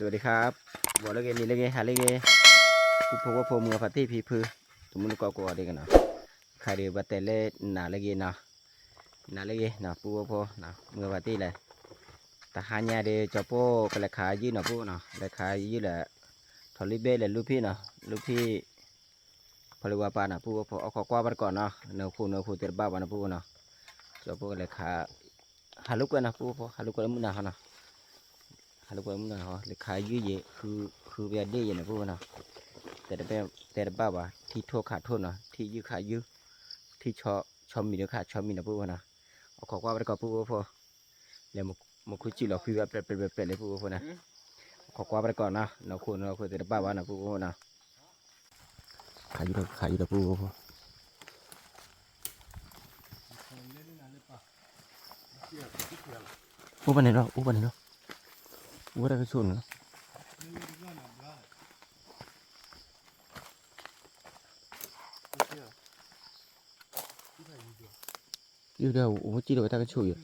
สวัสดีครับบอกแล้วไงนี่เลยไงหาเลยไงผู้พบว่าพมือพัดที่พีพือสมมุติก็กลัวได้กันเนาะใครเดือบัตเตเล่หนาเลยไงเนาะหนาเลยไงเนาะผู้ว่าพอเนาะมือพัดที่เลยแต่หายาเดจอโป้ก็เลยขายยืดเนาะผู้เนาะเลยขายยืดแหละทอลิเบ้เลยลูกพี่เนาะลูกพี่พลิวาปานะผู้ว่าพอเอาขอกว่าบัดก่อนเนาะเนื้อคู่เตะบ้าวันนะผู้เนาะจอโป้ก็เลยขายหาลูกกันนะผู้พอหาลูกกันมุ่งหน้าเขาเนาะหาลูกกันมุ่งหน้าเขาเลยขายยืดเยอะคือเบียดเยอะนะผู้เนาะแต่บ้าว่าที่ทั่วขาดทั่วเนาะที่ยืดขายืดที่ชอมมีเนื้อขาดชอมมีนะผู้เนาะเอาขอกว่าบัดก่อนผู้ว่าพอแล้วมาคุยจีหลอกคุยแบบเป็นเลยผู้ว่าพอนะขอกว่าบัดก่อนนะเราควรแต่บ้าว่านะผู้ว่านะขายอยู่แล้วผู้ว่าพออู้ปันไหนเนาะอู้ได้ก็ชนเนาะอยู่เดียวอู้จีเราไปตาก็ช่วยอยู่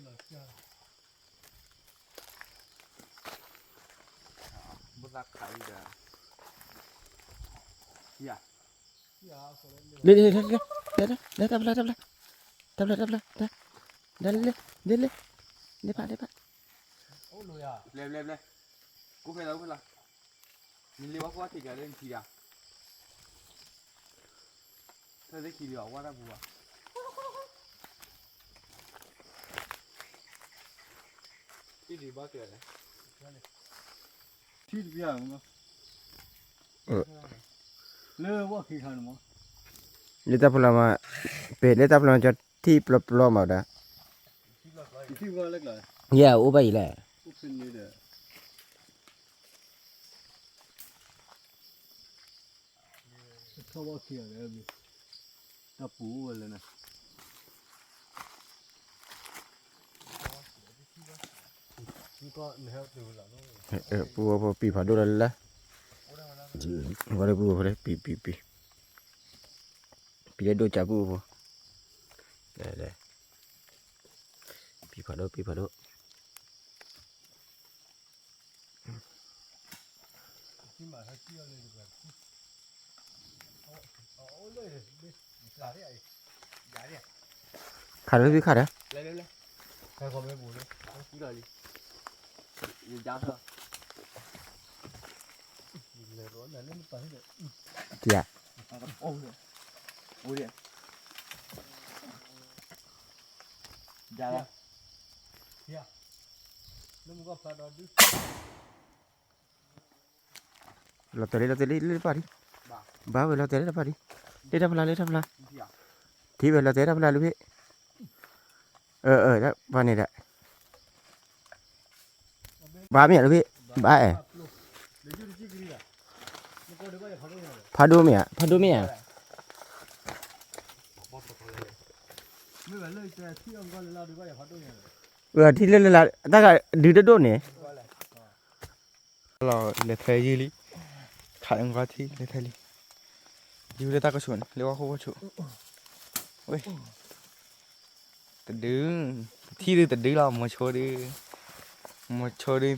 บุษราขายเด้อเฮียเดี๋ยวทำเลยโอ้ลุยอ่ะเร็วกูไปแล้วมีเรียกว่ากูติดกันเล่นทีอ่ะเธอได้ขี่เรือว่าได้บัวที่ดีบ้าเกิดเลยที่ดีอ่ะมึงเลิกว่าขี่ขันมั้งนี่ตาพลามาเป็ดนี่ตาพลามาจะที่ปลอมเอาได้ที่ว่าเล็กเลยอย่าอู้ไปแหละกูเป็นนี่เด้อเขาว่าขี่อะไรบีตาปูอะไรนะนี่ก็เนื้อดูหล่ะปูปีผาดูแล้วละว่าได้ปูเขาได้ปีได้ดูจับปูได้ปีผาดูที่มาให้เที่ยวเลยดีกว่าเอาเลยหลาเนี่ยใหญ่เนี่ยขาดเลยพี่ขาดอ่ะเร็วใครความไม่บูเลยที่ไหนอยู่ยาวเถอะเลยร้อนเลยนี่มันไปเลยเจ้าโอ้ยโอ้ยยาวเฮียแล้วมึงก็พาดอดูเราเตะเลยปาดิบ้าเวลาเตะเลยปาดิเล่นทำอะไรที่เวลาเตะทำอะไรลูกพี่แล้วบ้านนี่แหละบ้าเมียลูกพี่บ้าพาดูเมียไม่เป็นเลยแต่ที่องค์กรเราดูว่าอย่าพัดด้วยที่เล่นละตั้งแต่ดื้อโดนเนี่ยเราเล่นไทยยี่ลีขายองค์กรที่เล่นไทยลีอยู่ในตากระสุนเรียกว่าเขาว่าชุเว้ยแต่ดื้อที่ดื้อแต่ดื้อเรามาโชว์ดื้อ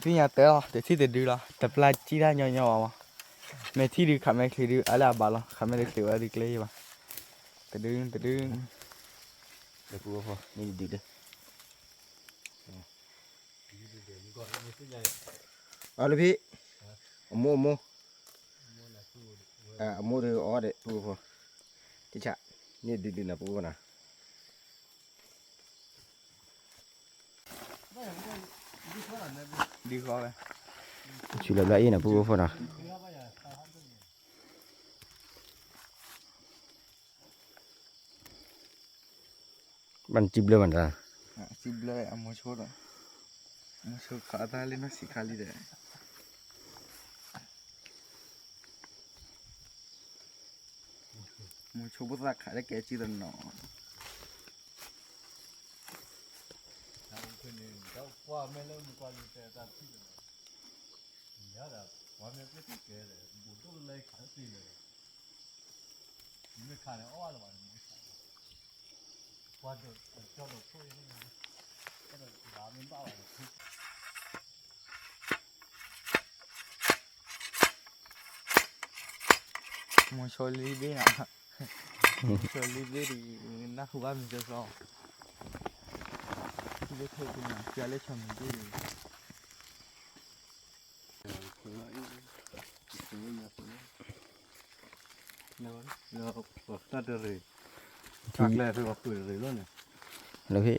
ที่nhà té àแต่ที่ดื้อเราแต่ปลาจีได้ย่อๆว่ะแม่ที่ดื้อขาแม่คือดื้ออะไรบ้าล่ะขาแม่ได้คืออะไรกเลยว่ะแต่ดื้อเดี๋ยวกูพอนี่ดื้อเลยเอาเลยพี่โม่โม่ดื้ออ๋อเด็ดกูพอที่ฉะนี่ดื้อนะกูนะดีกว่าไหมช่วยเหลืออีนะพวกนะมันจิบเลยมันจ้ะจิบเลยอาโมโชดขาตาเลยนะสิขาลีเด้โมโชบุตรขาได้แก่จีรันเนาะว่าไม่เล่นกว่าอยู่แต่ตาที่เลยเนี่ยแหละว่าไม่เป็นที่เก๋เลยบุตรเลยขาตีเลยไม่ขาเนี่ยอ้อละวันไม่ขาว่าจะช่วยนี่นะก็จะด่ามันบ้าเลย Mucho libre, mucho libre y na jugar mucho solo. Le tengo una, ya le echamos libre. nó bọc ta được rồi cắt lại rồi bọc rồi luôn này แล้วพี่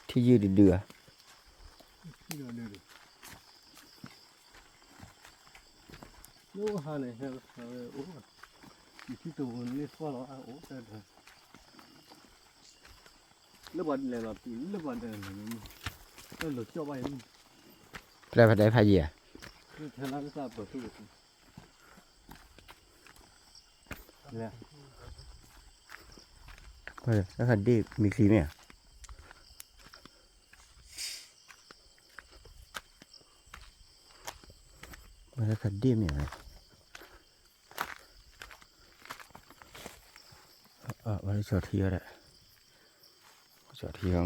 ที่ยืดเดือ đưa đưa nó hai này hay ố cái tủ này qua nó ố ra rồi lớp bẩn này là lớp bẩn này nó lột cho bay แปลว่าได้พาเหยีย thế là cái sao bẩn tu nè เฮ้ยแล้วคันดีมีครีมไหมแล้วคันดีมีอะไรวันนี้จอดเที่ยวแหละจอดเที่ยว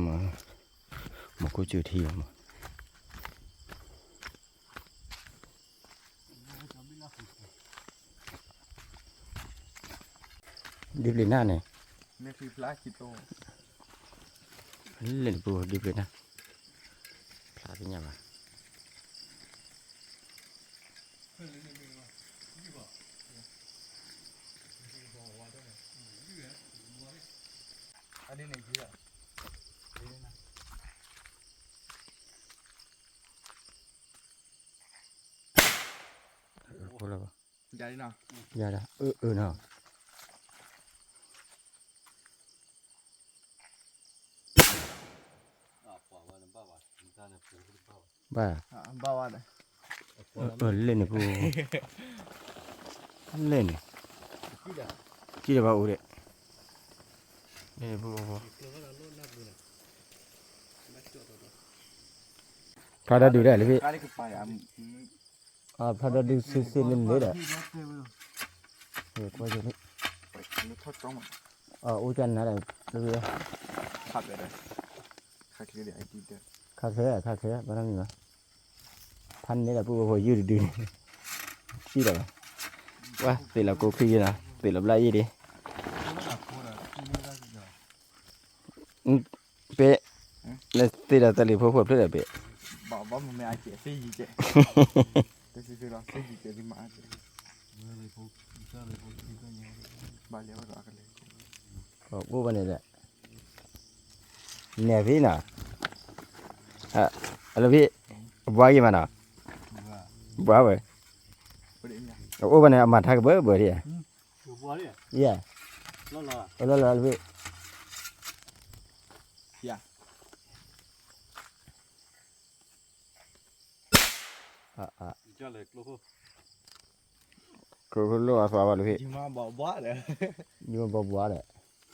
มากูจืดเที่ยวมาดิบเลยหน้าเนี่ย Me fui flaquito. เล่นปูดิบเลยนะพลาดเป็นยังไง Ada ni juga. Cô là Jadi nak. dạ đó nào ba Bawa dah. lên này cô lên này kia là bao đấy lên này cô phá ra được đấy là vì Kali kepayah. phá ra được xuyên lên đấy đấy rồi quay cho đấy Nó thoát trong mà. ô chân này là vì Khát rồi đấy. Khát cái đấy đi được. khác thế bao nhiêu nữa thanh đấy là cô hồi dư được chi rồi quá tỷ là cô phi nè tỷ là lại gì đi bé là tỷ là tỷ lệ phù hợp rất là bé Bảo mà mẹ ai chạy xe gì chạy. Tôi sẽ lo xe gì chạy đi mà chạy. Bà léo rõ cái này. cô bên này đấy nè phí nè là phí bao nhiêu mà nè bao vậy Có điểm nha. ô bên này mà thay cái bữa đi à bùa đi yeah là phí Dạ. cho lại lô cô lo à phá vào phí Nhưng mà bỏ bó đấy. nhưng mà bao quá đấy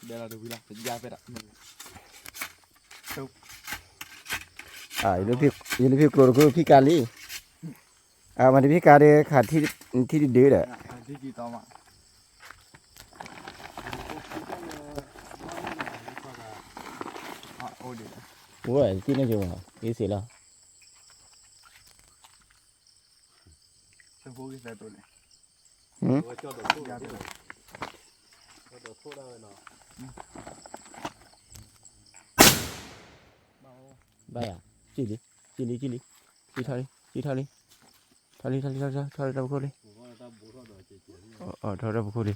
Đây là được là ra về đặt. Ini phí cô phí cà li mà đi phí cà đi khát thi đi đứa đấy Đi gì to mà. Ô đi. ủa tí nó dùng cái gì là Xong phố cái xe tôi này. cho đổ thô ra đây cho đổ thô ra rồi bay à chi đi thôi đi thôi đâu cô đi thôi đâu cô đi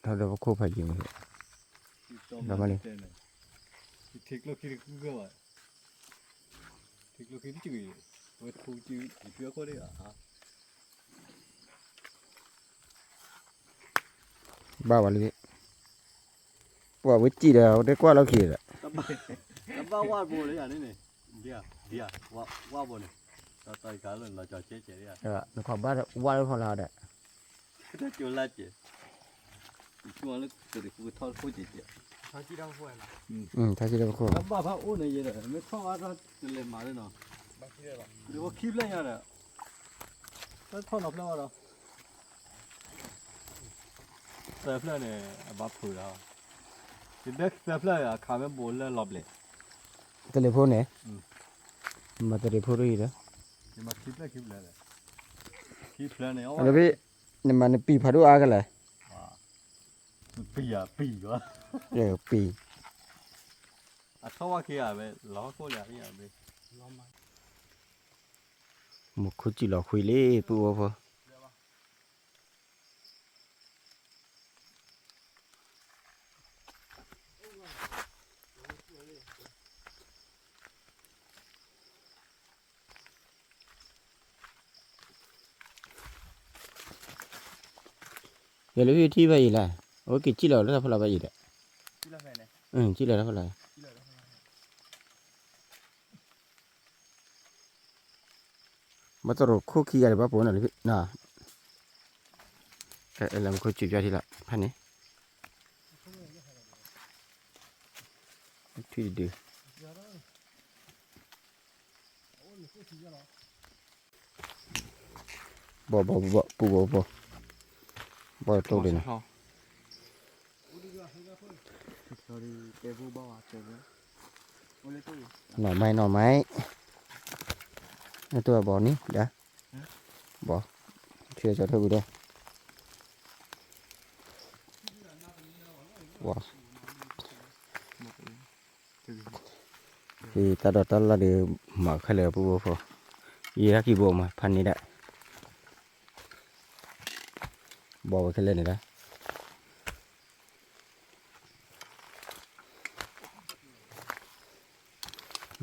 thôi đâu cô phải gì đâu mà đi thiệt là khi cứ cơ vậy thiệt là khi chửi với khu chửi thì chưa có đấy à ba vào đi qua với chi đâu để qua lâu kì rồi tao bao qua bồ đấy à này đi qua bồ này tao tay cá lần là trò chết đấy à nó khoảng ba qua đâu còn nào đấy cái chỗ là chết chúng nó từ từ thao phô chết Thôi chỉ đâu phải là. thay chi đâu cô tao bao bao ôn này vậy đấy mới thao ra lên mà đấy nó Bác sĩ đây bảo. được có kíp lên rồi tao thao nộp đâu rồi Sếp này bắp phơi à, cái đất sếp này à, khám em bồn lên lọp lên. telephone này mà telephone đi đó ဒီမှာ keep လဲ keep လဲ keep လဲနေအောင် အဲ့လိုပဲနမနပီဖာတို့အားကလည်း ปีอ่ะปีวะ ပီ အထောက်အခဲရပဲလောကိုရရပဲ မခုကြည့်တော့ခွေလေးပူဘော ရလေတီးပဲရလားโอเคကြည့်လောက်လည်းဖလာပဲရတဲ့ ကြည့်လိုက်မယ်နဲ့ ကြည့်လိုက်ဖလာ ကြည့်လိုက်တော့ မတော်ခုခီရတယ်ဘာပေါ်နေလဲနာအဲ့လည်းခုကြည့်ပြတိလားဖာနေထီဒီဘောပူဘောတော့တယ် sorry တေဘူးဘောအတေဘူးโอเลတူ หน่อไม้นี่ตัวบ่อนี้เด้อบ่เชื่อจะเท่ากูได้ว้าที่ตาดอตละเดือมาขะเลยปูพออีรักกี่บ่มาพันนี้ได้บ่ขะเลยนี่ได้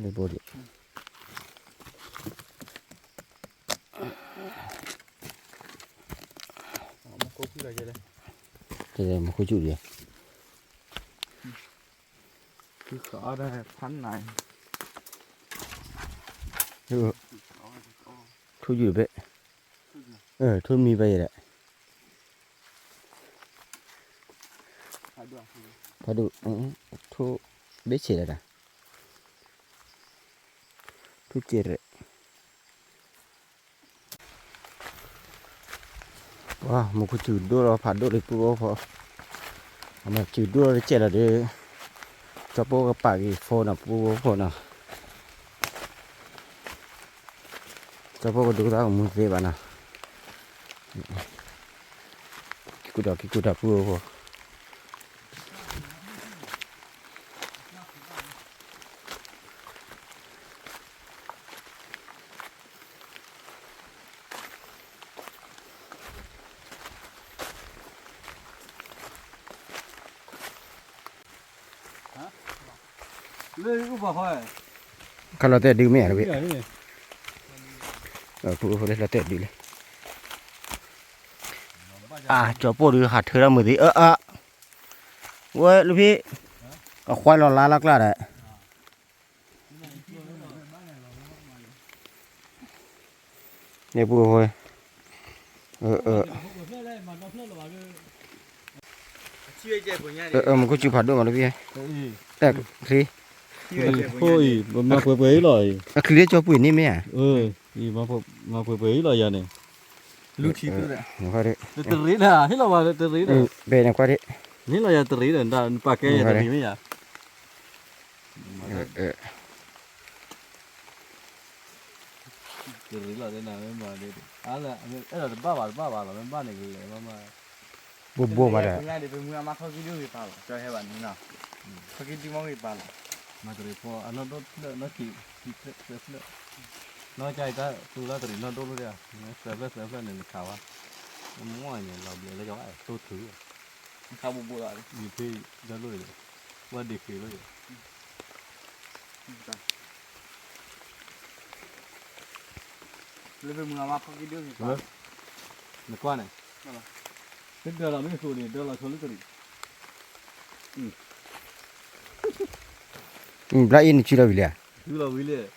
นี่บ่ดิ မကိုပြလိုက်ကြတယ် cái mà khôi chủ gì คือขอได้พันไหน thu chủ vậy thu mi vậy đấy ถ่ายด้วย phải đủ thu biết chỉ là thu chỉ đấy wow một cái chữ đua là phản đua được bố phò mà chữ đua là chỉ là để cho bố cái bài phô nào bố phô nào cho bố cái đứa đó muốn về bạn nào cái cú đạp bố phò lên cũng vào thôi kalau teh di mana lebih này bố phô đây là teh đi lên cho bố đưa hạt thưa ra mười tí ôi lúcพี่khoai lò lá lắc là đấy này bố thôi một cái chữ phạt đôi mà nó biết đấy khi thôi mà bới bới rồi khi cho bụi ní mấy à thì mà bới bới rồi giờ này lưu trí cứ đấy qua đấy từ rít à hết là mà từ rít rồi về này qua đấy hết là giờ từ rít rồi ta bà kê từ rít mấy à từ rít là thế nào mà đi là ba bà là ba này gì mà bố mà đấy ง่ายๆเดี๋ยวไปมือมาเขาคิดดูกี่ปาจอยให้บันนี้นะเขาคิดดีมากกี่ปา mà từ rít po nó nó kì nó chạy ta từ ra từ rít nó đốt luôn đấy nó sờ này khảo à ngoài này là bị lấy cho ai tôi thử เขาบุบๆเลย nhiều khi ra luôn rồi qua đi khi luôn เลยไปมือมาเขาคิดดูกี่ปา nó qua này cái đó là mấy số này đó là số lượng gì lại in chưa đâu vậy thứ là quý lệ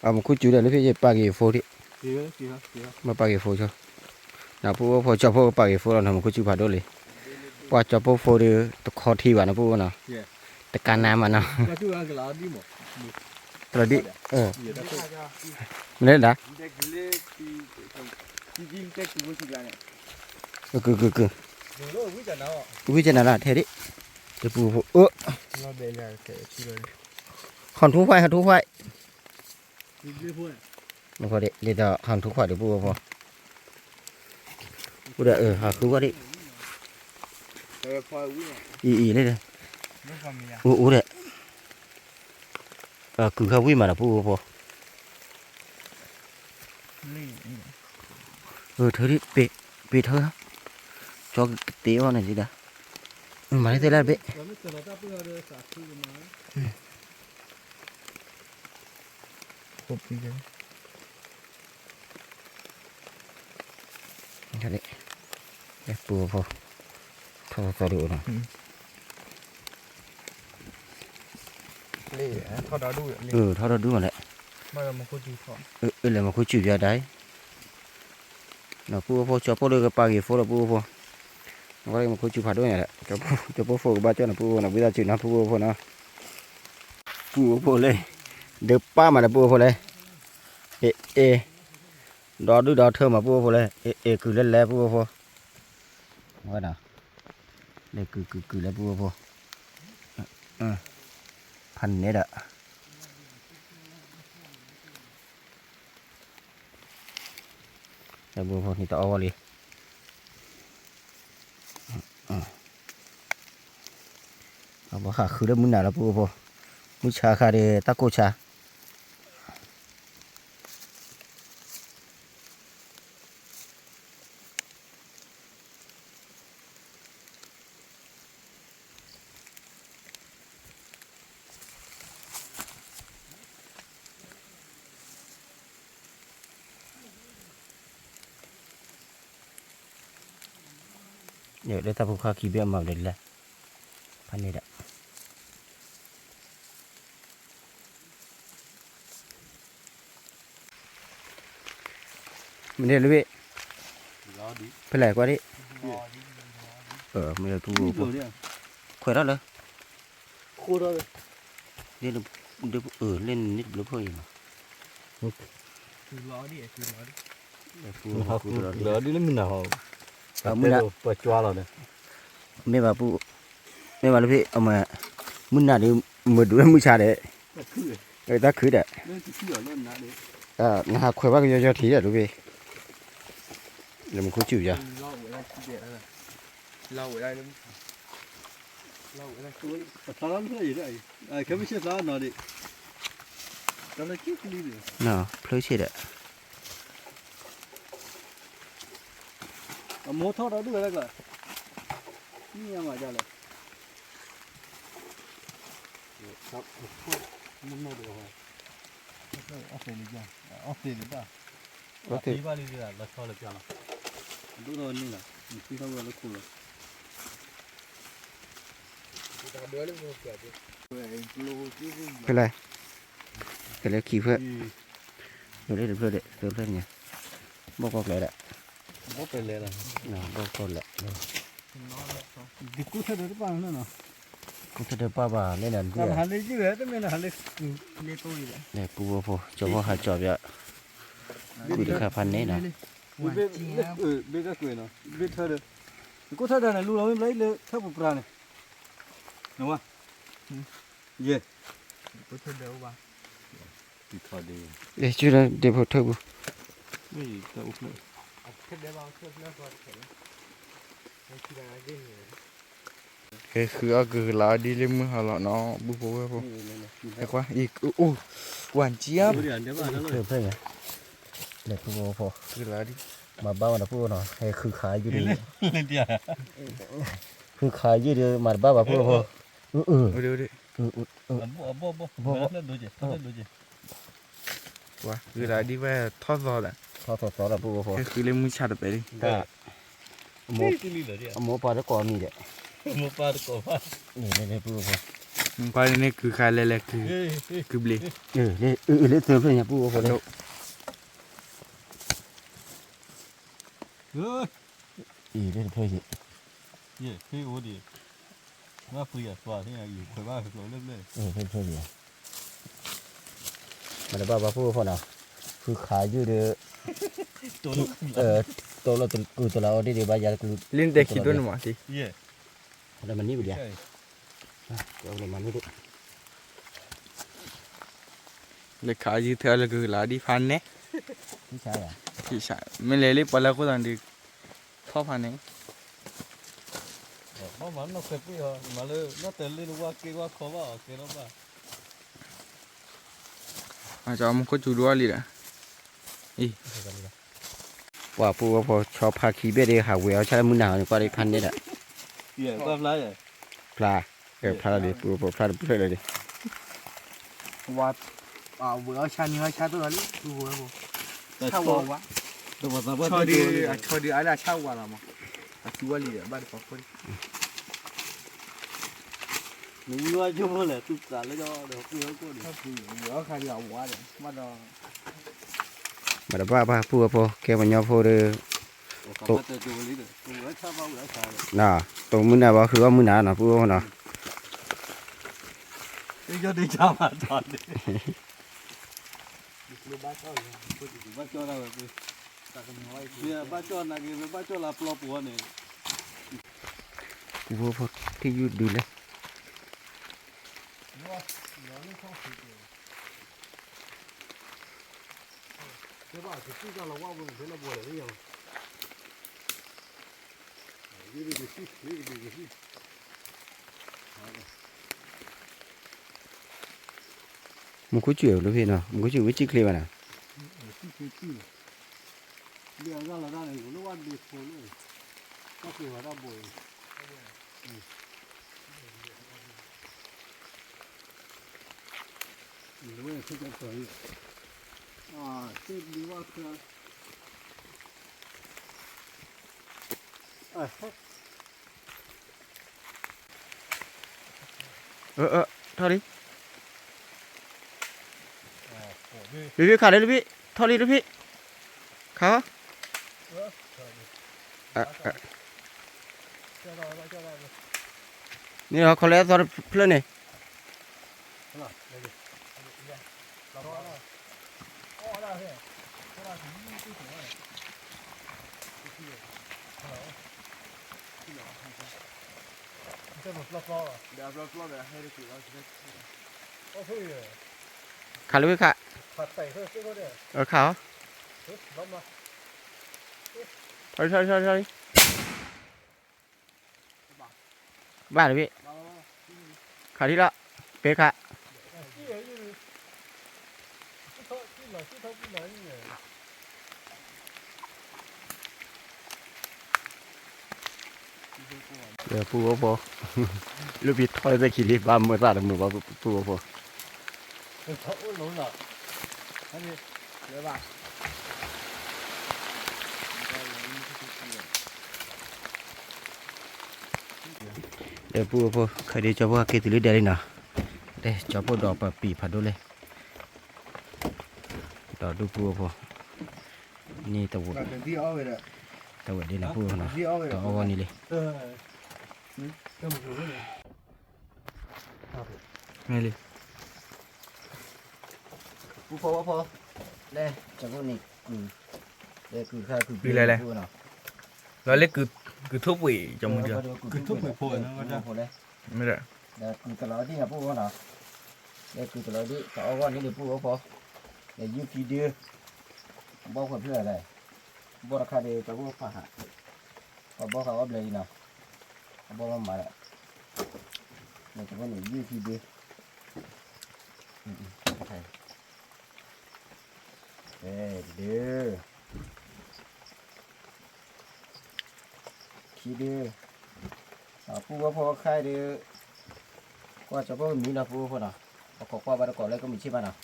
một cái chữ này nó phải ba cái phô đi kì mà ba cái phô cho nào bố phô cho bố ba cái phô là một cái chữ phạt đôi đi qua cho bố phô đi tôi khó thi vào nó bố nào tất cả nam mà nào cái chú ăn cái lá đi mà rồi đi gì đó lên đã เด็กเล็กที่จริงๆแค่กูไม่คิดอะไรเนี่ย cứ rồi quý chả nào cái chân là thế đấy cái bố phô เราเบลล์แค่ที่เลย hòn thú khoai มันพอเดี๋ยวหันทุกขวดเดี๋ยวปูพอปูเดี๋ยวหาคือว่าดิ เออพอวิ่ง อีเลยเด้อ ไม่ความมีอ่ะ อู้เด้อคือเขาวิ่งมาแล้วปูพอ นี่ เธอดิเปเธอจอกเตี้ยวหน่อยสิเด้อมาได้แล้วเบ๊ ครบปีเลย นี่แหละปูพอทอดูหน่อย เล่ทอดดูเล่ ทอดูมาแหละ มาเรามาคุยจีทอด เลยมาคุยจีบยาได้นะปูพอจอปูเลยก็ปากีโฟล์ปูพอก็เลยมาคุยจีบผัดด้วยแหละจอปูโฟกับบ้าจ้านะปูนะวิจารณ์จีนะปูพอนะปูพอเลยเดือบป้ามาแล้วปูพอเลยเอดอดูดอเธอมาปูพอเลยคือเล่นแล้วปูพอว่าน่ะเลยคือแล้วปูพอพันเน็ตอะแล้วปูพอนี่ต่อเอาเลยเอาบ่ค่ะคือแล้วมึงน่ะแล้วปูพอมึงชาคาเดตะโกชาเดี๋ยวได้ตาผู้ค้าขี้เบี้ยมาเด็ดแล้วพันนี้แหละมันเด็ดเลยพี่ไปไหนกว่าดิไม่ได้ผู้ข่อยได้เลย คู่เราเลย เล่นเดี๋ยวเล่นนิดเดียวพอเอง คือล้อดิคือล้อดิ เหลือดิแล้วมึงหนาว มึงน่ะ เปิดจ้าเราเนี่ย ไม่มาผู้ไม่มาเลยพี่เอามามึงน่ะเดี๋ยวมือดูแล้วมือชาเด้ คือ ตาคือเด้ เล่นที่เหลือเล่นนะเด็ก นะฮะข่อยว่าก็ยอๆทีอ่ะดูพี่เดี๋ยวมันคุยจิ๋วจ้ะ เล่าไว้ได้ที่เดียวแล้วเล่าไว้ได้แล้วเล่าไว้ได้ ตอนนั้นไม่ได้แค่ไม่ใช่ร้านนะเด็กตอนนั้นคิดดีเลย น่ะเพลย์เช็ดอ่ะ โมทอดด้วยแล้วก็นี่ยังมาจ้าเลยครับมันโมดูเหรอออฟเฟนจ้าออฟเฟนจ้า ก็ถือ ဒီပါလေးကလက်ချော်လက်ပြလာတို့တော့နင်းလာဒီတော့လည်းခုလို့ แต่เดือดเลยมันเกิดเลยโลกี้ เป็นไรเป็นไรขี่เพื่อเดี๋ยวเพื่อนเดี๋ยวเพื่อนเนี่ยบอกเลยแหละ ဘောပဲလဲလား น่ะบอกแหละ ဒီကုထဲတော့ပါနော် ก็จะเดินป้าบ่าเล่นนั่น က เพื่อ ဟာလေးကြည့်ရတယ်မင်းဟာလေး เล่ตัวอยู่เลย เนี่ยปูพอจะว่าหาจอบอ่ะคุยราคาพันนี้นะ ဘေဘေကကွေနော်ဘေထားတယ်ကုထဲတယ်လူတော်မလိုက်လေထပ်ပူပရာနေနော်ဝါယေ ก็เธอเดียวบ้าง ဒီခါဒီ เดี๋ยวช่วยเดี๋ยวพอเท่ากู မေးတော့ဦးလို့ เธอเดียวบ้างเธอเดียวก่อนเถอะไม่คิดอะไรได้เลย คือก็คือลาดีเลยมึงหาละเนาะบุบบุบไอ้กว่าอีกโอ้หวานเจี๊ยบ ဘူးရတယ်ပါနော် เพื่อนไงเดี๋ยวปูพอ คือลาดี มาบ้านะปูเนาะให้คือขายอยู่ดี လင်းတရား คือขายอยู่ดีมาบ้าปูพอเดี๋ยว ဘောလက်လို့ကြလက်လို့ကြ ว่าคือลาดีว่าทอดซอสอ่ะ ทอดแล้วปูพอ คือเลยมึงชาดไปดิ ก็หมู တီးလီလေ หมูปลาตะกอมีเด้ မပါတော့ပါ นี่ปูพอ มึงไปนี่คือใครเลยคือเบล เล่เติมเพื่อนเนี่ยปูพอเลย ဟေး เล่เพื่อน ယေဖေးဦးဒီငါဖူရသွားတယ်ယူခွေပါဆိုလို့လေ เพื่อนเนี่ยมาบ้าปูพอเนาะคือขายอยู่ดี တော်လို့ ตัวเรากูตัวเราดีบ้ายากู ลิ้นเด็กคิดด้วยมั้งที ယေ แล้วมันนี่ไปเดียวเดี๋ยวมันนี่ดิ le khá gì theo là cứ lá đi phan nè พี่ชายอ่ะ thì sao mình lấy lấy bao lâu có thằng đi thọ phan nè มันเราเคยพูดเหรอมาเลยน่าเตลินว่าเกี่ยวกับเขาว่าเกี่ยวกับ à cho mình có chủ đua đi đã ว่าปูว่าพอชอบพาขี้เบี้ยดีหาเวลใช้มือหนาวก็ได้พันนี่แหละ เกี่ยวกับอะไรอ่ะ ปลาพลาดิปูพลาดเพื่อเลยดิ ว่าvừa cha nhớ cha tôi đấy tôi vừa vừa แต่ cha ชอบ vừa quá ตัวภาษาบ้าน cho đi ai là cha vừa là mà chú ali đấy bạn có con หนูว่าชั่วโมงแหละตุ๊กตาแล้วก็เดี๋ยวเกี่ยวกับ vừa khai đi học quá đấy bắt đầu มาดบ้าปูว่าพอแกมันยอพูด ตัวตัวตัวนี้เลยตัวชอบว่าชอบ น่ะตรงมือหนาวว่าคือว่ามือหนาวนะปูว่าเนาะ นี่จะได้ชอบมาตอนนี้บ้านเจ้าเราแบบเนี่ยบ้านเจ้านักเรียนบ้านเจ้าลาปลอปัวเนี่ย ปูว่าพอที่ยืดดีเลย ใช่ป่ะที่ที่เราว่ามันเป็นระบบอะไรอย่างนี่ดีสินี่ดีสิ มันก็เจียวเลยพี่เนาะมันก็เจียววิจิเคลียร์นะ เดี๋ยวเราได้เลยรู้ว่าดีคนเลยก็คือว่าเราบ่อยรู้ว่าที่จะสวยที่ดีว่าคือเท่าดิพี่ขาดเลยพี่เท่าดิพี่ขานี่เราเขาเล่นตอนเพลินเนี่ยขาดเลยขาขาใช่บ้าเลยพี่ขาที่ละเป๊ะขาเดี๋ยวปูว่าพอลูกพี่ถอยไปขี่รีบบ้าเมื่อตาดมือว่าปูว่าพอ เขาหลงหรออันนี้เดี๋ยวบ้า เดี๋ยวปูว่าพอใครได้จะว่าเกตุลิเดลินะเดี๋ยวจะปูดอกปีผัดดูเลยดอกดูปูว่าพอนี่ตะวัน cái gì ơi đấy ตะวันดีนะปูนะ gì ơi ดอกอ่อนนี่เลย ก็มันรู้เลย nghe đi ปูพอว่าพอเด้จะพูดนี่เด้คือค่าคือ rồi lấy cứ thuốc vị trong mình chưa คือทุกคนพูดนะว่าจะ พอเลย ไม่ได้ เด้คือตลอดที่นะปูว่าเนาะเด้คือตลอดที่ก็เอาว่านี่เด้ปูว่าพอเด้ยืดกี่เดือนบอกคนเพื่ออะไรบอกราคาเด้จะพูดฝ่าหาก็บอกเขาเอาเลยนะบอกว่ามาแล้วเด้จะพูดนี่ยืดกี่เดือนใช่เด้อขี้เด้อปูว่าพอค่ายเด้อก็จะพูดมีนะปูพอเนาะก็ว่าบ้านก่อนแล้วก็มีชิมาเนาะ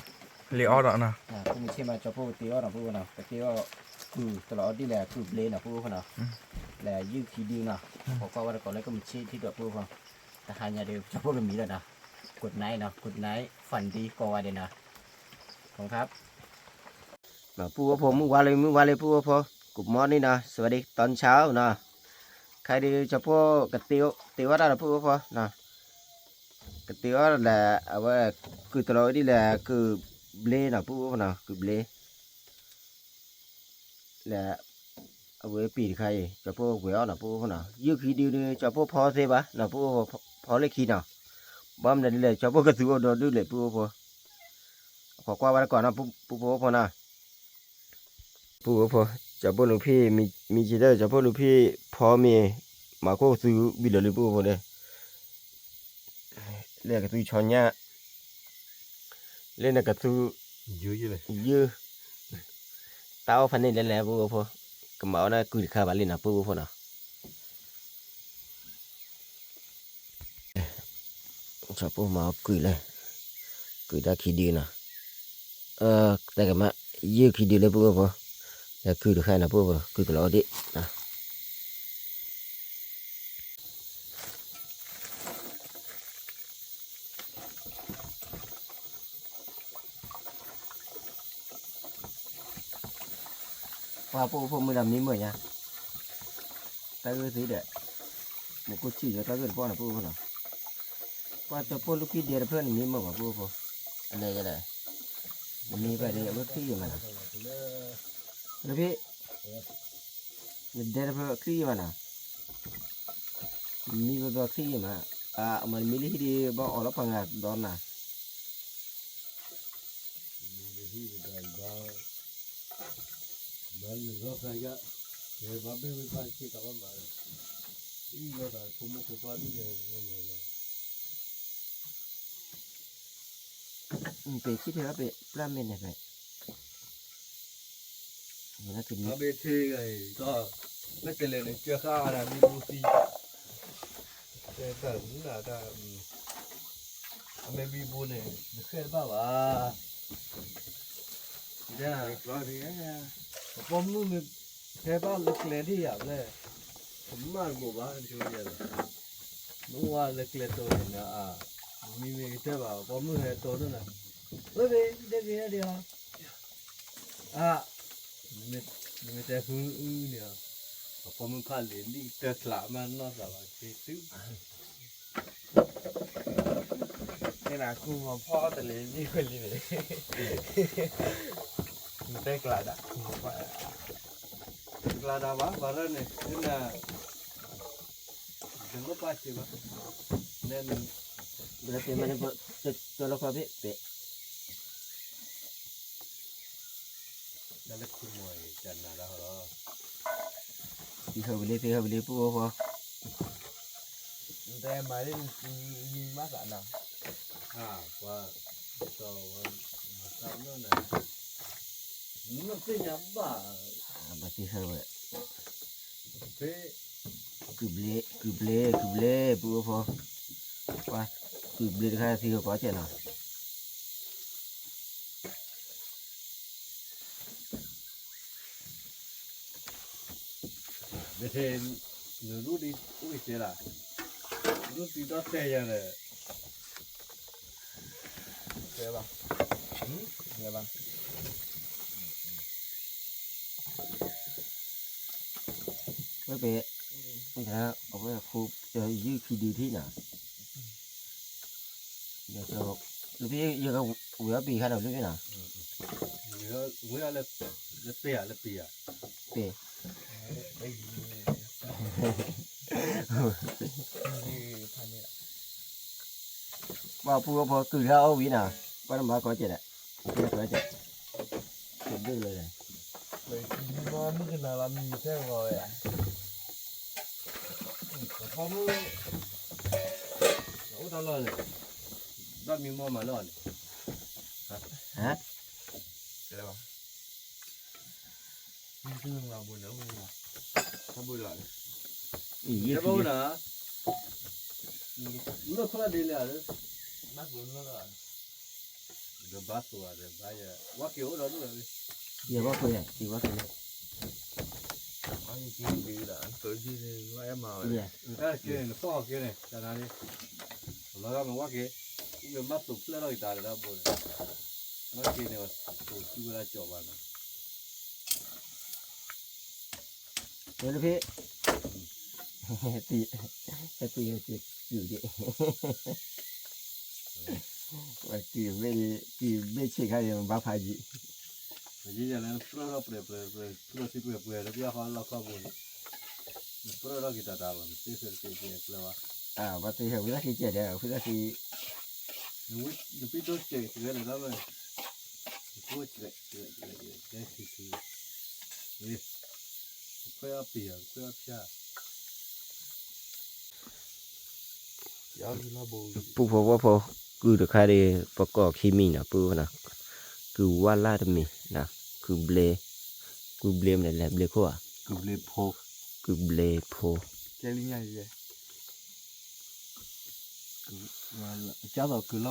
lấy ó đó nè ก็มีชิมาจะพูดตีอ้อนะปูเนาะแต่ตีอ้อคือตลอดที่แหละคือเลนะปูพอเนาะแหละยืดขี้ดีเนาะก็ว่าบ้านก่อนแล้วก็มีชิที่ตัวปูพอแต่หายาเดียวจะพูดมีแล้วนะกดไนท์เนาะกดไนท์ฝันดีก็ว่าเดนะของครับปูว่าพอมื้อวานเลยปูว่าพอกุดมอนี่นะสวัสดีตอนเช้านะใครดีจะพูดกระติวติวอะไรปูว่าพอนะกระติวแหละเอาไว้คือตลอดนี่แหละคือเบลนะปูว่านะคือเบลแหละเอาไว้ปีใครจะพูดเวลนะปูว่านะยืดขี้ดีนี่จะพูดพอเสียบะนะปูพอเล็กขี้นะบ้ามนั่นเลยจะพูดกระติวโดนดูเลยปูว่าพอ พอกว่าวันก่อนนะปุ๊บพอนะปุ๊บพอจะพูดลูกพี่มีจีเดอร์จะพูดลูกพี่พอมีมาโคซื้อวิลล์ปุ๊บพอเลยเรียกซื้อช้อนเนี่ยเล่นกับซื้อ เยอะเลย เยอะเต้าพันนี่เล่นแล้วปุ๊บพอกระเป๋าน่ะกุยข้าวบาลีนะปุ๊บพอนะจะปุ๊บมากุยเลยกุยได้ขี้ดีนะแต่ก็มาเยอะขี้ดีเลยปุ๊บพอแต่กุยดูแค่นะปุ๊บพอกุยก็รอดินะว่าปุ๊บพอมือดำนี้เหมือนยังแต่ก็ซื้อเด็ดหมูกุชีจะแต่ก็ป้อนนะปุ๊บพอนะว่าจะพูดลูกพี่เดียร์เพื่อนมีมั้งวะปุ๊บพออะไรก็ได้มีไปเดี๋ยวลูกพี่มันนะลูกพี่เดียร์เพื่อนขี้มันนะมีไปบอกขี้มันมันมีลิขิตบอกออกแล้วพังงาดอนนะไปคิดเถอะไปปลาเมนเนี่ยไปมันน่าจะมี အဘေသေးကတော့လက်တလဲနဲ့ကြခါရတာမိဘူးစီတဲ့တာနာတာအမေဘီဘူးနဲ့ခဲပါပါဒါလာရီပုံမှုနဲ့ခဲပါလက်ကလေးရရလဲผมมาบ่บ้านช่วยရတယ်นู้ว่าလက်ကလေးတော့နေမိမိတဲ့ပါပုံမှုနဲ့တော့နော်ဘယ်တကယ်ရမိတဲ့ခုနေပုံမှုခါလေးဒီတက်လာမှနော်ça va c'est tout นี่นะกูมาพ่อแต่เลยนี่คนนี้เลยมันได้กระดาษ Glada va barane ina dengo pachi va then berarti mana kalau kau be dale kumoy janna ra horo piha beli pu apa แต่มาเล่นมีมากอะนะ ha wa so wa sa no na no pinya ba berarti saya pe beli pu apa wah beli dekat sih kau aja nah de the no ru di ui che la ru di da te ya le เจอป่ะเจอป่ะ ไม่เป็นไม่ใช่เอาไปครูจะยืดขี้ดีที่น่ะเดี๋ยวจะลูกพี่ยังก็หัวปีขนาดลูกพี่น่ะ we ya le pe ya le pe ya เป๋ ไอ้ยี่พันนี่ ว่าปูพอคือแล้วเอาวิน่ะว่าน้ำมาก่อนเจ็ดอ่ะเจ็ดก่อนเจ็ดเจ็ดดื้อเลย ไปที่บ้านมึงน่ารักมีแค่ว่าอ่ะ เขามือโอ้ตลอดเลยบ้านมีมอมาแล้ว ฮะ เจอป่ะนี่คือเราบุญแล้วมึงถ้าบุญหรอ อียี่ 这 ขี้ 不呢？那出来的了， มากบุญแล้วเหรอ 这把手啊，这把也，我给我老多了， เดี๋ยวว่าคุยอ่ะดีว่าคุยเนี่ย อันนี้กินดีละตัวที่นี่ว่าแอมมา เนี่ย 哎，给人放好给人，在哪里？老他们我给，我把手出来了一大的了不？我给那个手举过来搅拌了， เดี๋ยวลูกพี่ตีตีอยู่ดิว่าตีไม่เช็คให้มันบ้าพาจี 人家人出来了不出来是不的，比较好老靠不的，出来了给他打了，这是知道吧？ ว่าตีเหรอวิธีเจ็ดเดี๋ยววิธี 你比都这个了，他们。我这其实，哎，快要瘪，快要撇。要是那不， ปูพอว่าพอคือเดือดคายเดประกอบเคมีนะปูนะคือว่าลาดมีนะคือเบลมันแหละเบลขั้ว 够来泡， คือเบลโพ เจลิงใหญ่เลย 完了，加到够了，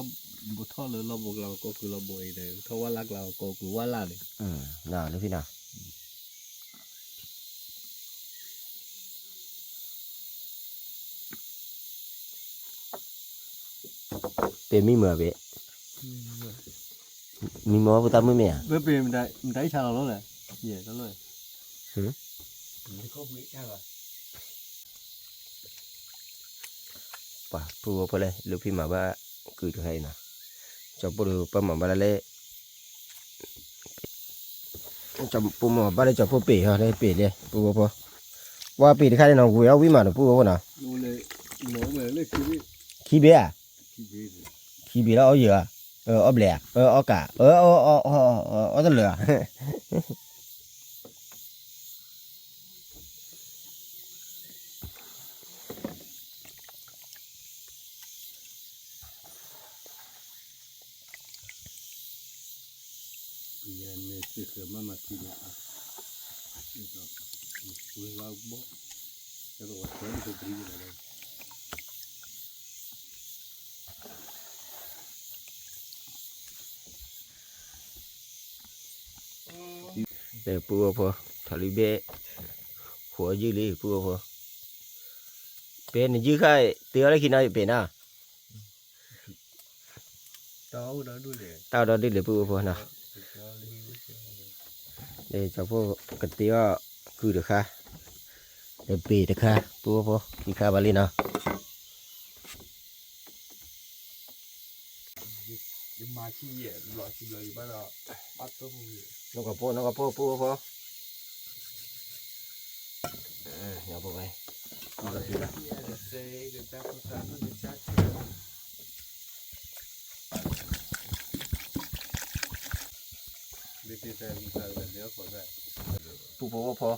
不套了，老不老搞够了不一的，套瓦拉搞搞够瓦拉的。 น่าเลยพี่นะเป็นมีเหมือเบะมีหมอพุทธมือเมีย 不别没带钱了嘞，也得嘞。你可不钱了。 ป่ะปูว่าพอเลยลูกพี่มาว่าคือจะให้นะจะปูดูปั๊มมาบ้านเลยจะปูมาบ้านเลยจะปูเป๋ฮะเลยเป๋เลยปูว่าพอว่าเป๋ที่ใครได้น้องกูเอาวิ่งมาหนูปูว่านะ 我嘞，我们嘞ขี้เบี้ย 去别的。 ขี้เบี้ยแล้วเอาเยอะเอาแหลกเอากะเอาตะเหลือ 别那适合妈妈听的啊，那个不会拉不，这个我全都不理解了。 เดี๋ยวปูว่าพอทะเลเบ้หัวยืดเลยปูว่าพอเป็นยืดค่ายเตืออะไรกินอะไรเป็นอ่ะ 刀的都嘞， เต้าเราได้เลยปูว่าพอนะ 刀的有些。 เดี๋ยวจะพูดกันตีว่าคือเดือค่ะเดี๋ยวปีเดือค่ะปูว่าพอมีค่าบาลีนะ ยังมาขี้เหี้ยหล่อขี้เลยบ้านเราปัดตัวมึง น้องกับพ่อปูว่าพออย่าพูดไป อะไรเนี่ยเซ่ก็จะพูดตามมันจะชัด 别别在不要搞在。 ปูว่าพอ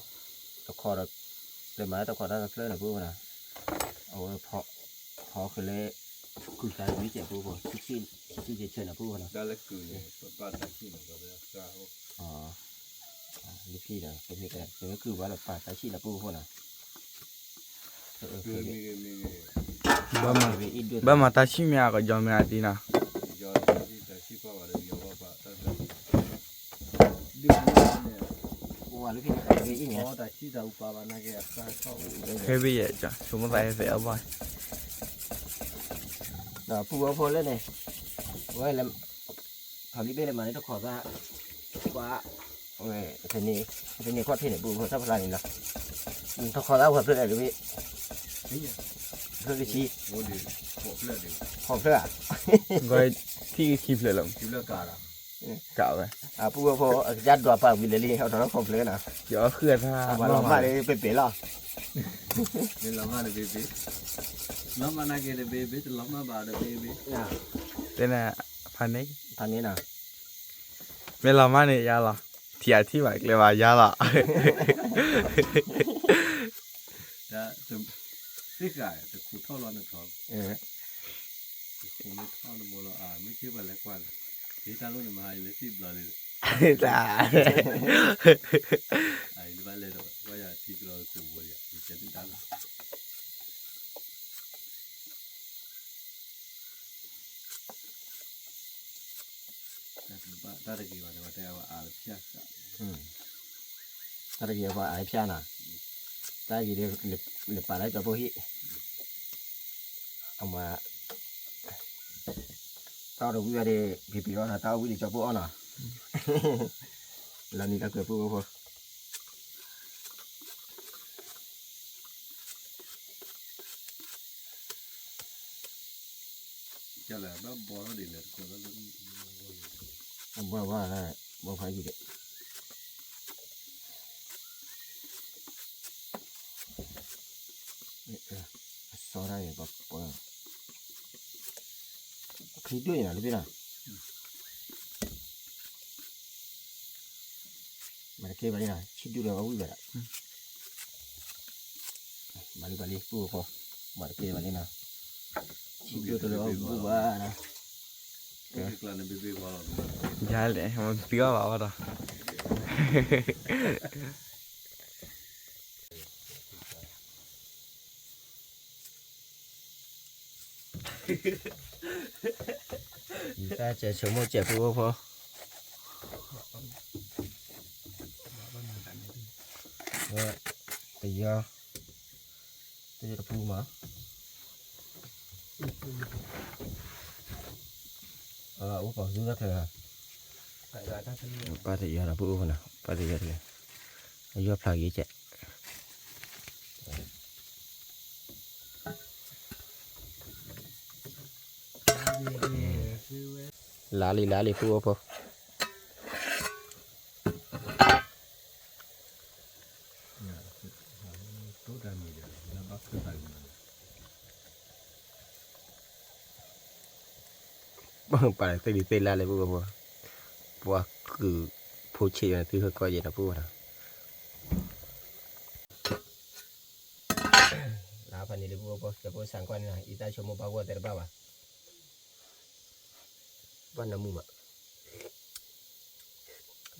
ตะขอเราเดี๋ยวมาตะขอได้เพื่อนนะปูนะเอาพอคือเลยคือการวิจัยปูพอที่จะเชิญนะปูนะ 咱来狗呢，把它进了，搞的啥好？ อ๋อลูกพี่นะเป็นพี่กันเป็นก็คือว่าเราปาดตาชีละปูพอนะ那个， บ้ามา เวอินด้วย บ้ามาตาชิมียก็จอมมีอาตีนะ 要在西瓜娃的要把它六呢， ว่าลูกพี่เวอินเนี่ย 我在西瓜爸爸那个三少。 เคยไปเยอะจ้ะสมมติไปเสียบ่อย นะปูเอาพอแล้วเนี่ยไว้แล้วทำรีเบ้เลยมาในตะขอซะว่าโอ้ยเป็นนี่ข้อที่ไหนปูเขาชอบอะไรนี่นะตะขอแล้วหัวเพื่อนอะไรพี่ 哎呀， เพื่อนชี้ 我的好不了的， ขอบเพื่อ ก็ที่คลิปเลยหรอ 就那干了。 เก่าไป ปูเอาพอยัดตัวปากวิลลี่เขาตอนนั้นขอบเพื่อนนะ เดี๋ยวเคลื่อนท่า มาลองมาเลยเป็นเป๋หรอ 你老妈的 baby，老妈那个的 baby，是老妈爸的 baby。 น่ะ เต้นน่ะพันนี้ ทางนี้นะ ไม่เรามาเนี่ยยาหรอเทียที่ไหวเลยว่ายาหรอ 那这个这苦套了那套， เออ 苦没套的没了啊，没去把来关了，其他路你们还来去不了的， จ้า 哎，你把来了，我也去不了苦我呀，你先去打了。但是把打的给我的话，这样我啊骗啥？ ถ้าตะเกียบว่าไอ้พี่น่ะตากีเดือปลาแล้วจะพวกฮีเอามาตาเราวิวเดพี่ร้อนนะตาวิจะพวกอ่ะนะแล้วนี่ก็เกิดพวกพอ 叫来把包了的了，可能都。 ว่าอะไรบ่พายอยู่เด็กสอได้แบบคลิปด้วยนะลูกพี่นะ ke bali na chi du da wi ba da bali pu ko mar ke bali na chi du to bu ba na Klan bebe wala. Ya le, hemos pegado ahora. ta che số một che pu ko bây giờ pu mà ủa còn dưới đất rồi ba thì giờ là pu nào ba thì giờ thì giờ phải gì chứ lá lì pu po bang pada tadi tela le pu po po cứ po chi là thứ coi gì là pu nào lá phần này le pu po cái po sang quan này ita cuma bawa dari bawahวันน้ำมูมะ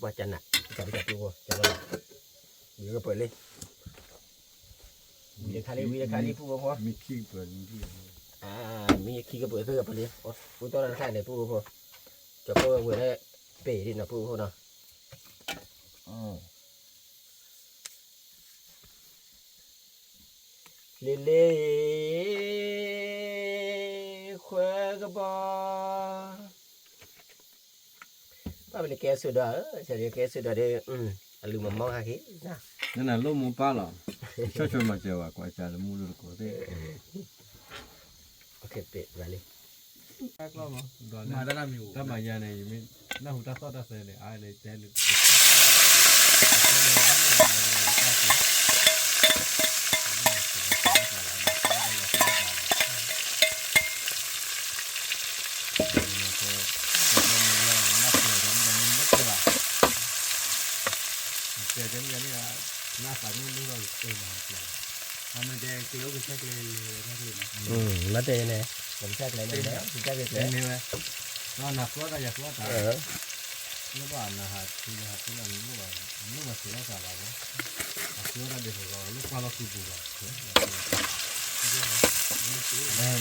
ว่าจันน่ะจับดูจับแล้วยื้อเปิดเลยวีคาลีพูดพอ มีขี้เปิดที่ มีขี้ก็เปิดเสื้อไปเลยพูดตอนนั้นใช่เลยพูดพอจะพูดเวลาเป๋ดินะพูดพอเนาะเล่ขวากระบอกapa ni kes sudah saya kes sudah de alu memang hari nah นั่นน่ะลมมันป้าหรอช่วยมาเจอว่ากว่าจะละมูลก็ได้ okey pe balik แรกแล้วมั้งตอน มา นั้น ด้านหน้ามีอยู่ ถ้ามาอย่างนี้ไม่น่าหูตาซอดาเซเลยไอ้เลยเจลิ น่าฝันนี่เราเองนะครับทำไมแกเกลียวไปแค่เลยแค่เลยนะ มาเตะเนี่ยผมแทรกเลยเนี่ยผมแทรกเลย นี่ไหมนอนหนักว่าก็อยากว่าแต่เมื่อวานนะฮะที่นะฮะที่นั่นเมื่อวานมาเสียแล้วสาระวะเสียแล้วเดี๋ยวเราลูกความรักคือบัว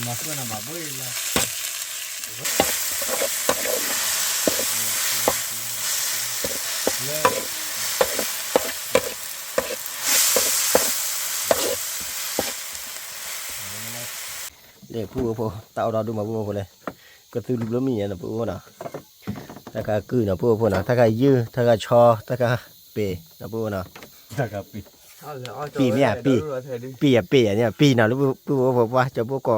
มาเพื่อนมาบ่อยละเลย để phu phu tạo ra được mà phu phu này có từ lúc mình là phu nào ta cả cừ nào phu nào ta cả dư ta cả cho ta cả bể nào phu nào ถ้ากับปิด ปีเนี่ยปีเนี่ยปีnào lúc phuว่าจะพวกก็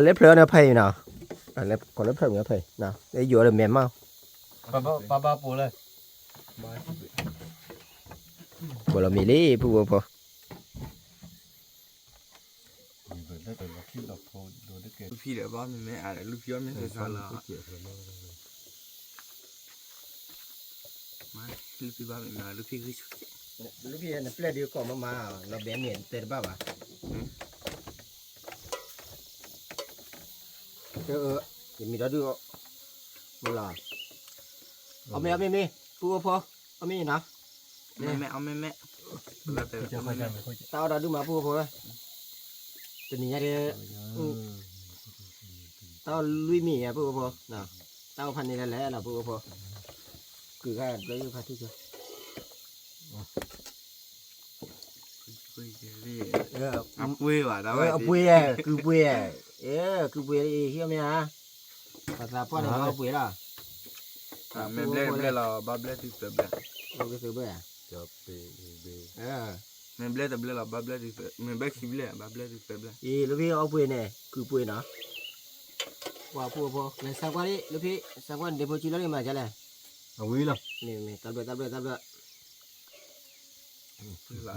เล็บเพลินนะไผ่nàoเล็บcònเล็บเพลินนะไผ่nào để vừa được mềm mau ป้าปูเลย vừa là mì lý phu phu มีเปิดได้แต่เราคิดเราพอโดนได้เกิด ลูกพี่เดี๋ยวบ้านมันไม่อะไรลูกพี่ไม่ใช่ซาลาไม่ลูกพี่บ้านมันลูกพี่คือชุด lúc kia là plei điều còn mà nó bé miệng tết bao à thì mình đó đưa một lò ông mi phu phu ông mi nào แม่เอาแม่แล้วแต่ จะ เอา ค่อย แม่ ๆค่อย tao đã đưa mà phu phu từ nhà đi tao lui mì à phu phu nào tao phần này là phu phu cứ ra lấy phát đi chưa คุยเอาปุ้ยว่ะแล้ว bùi cứ bùi đi hiểu mày hả thật là con này nó bùi đó แม่เบลเราบ้าเบลที่เสือเบล đâu cái thứ bùi à จะเปเบ แม่เบลแต่เบลเราบ้าเบลที่เสือแม่เบลขี้เบลบ้าเบลที่เสือเบล lúcพี่เอาbùi này cứ bùi nó wow phu này sang qua đi lúcพี่sang qua để bùi chỉ nó đi mà chả này เอาวิ่งแล้ว này tập được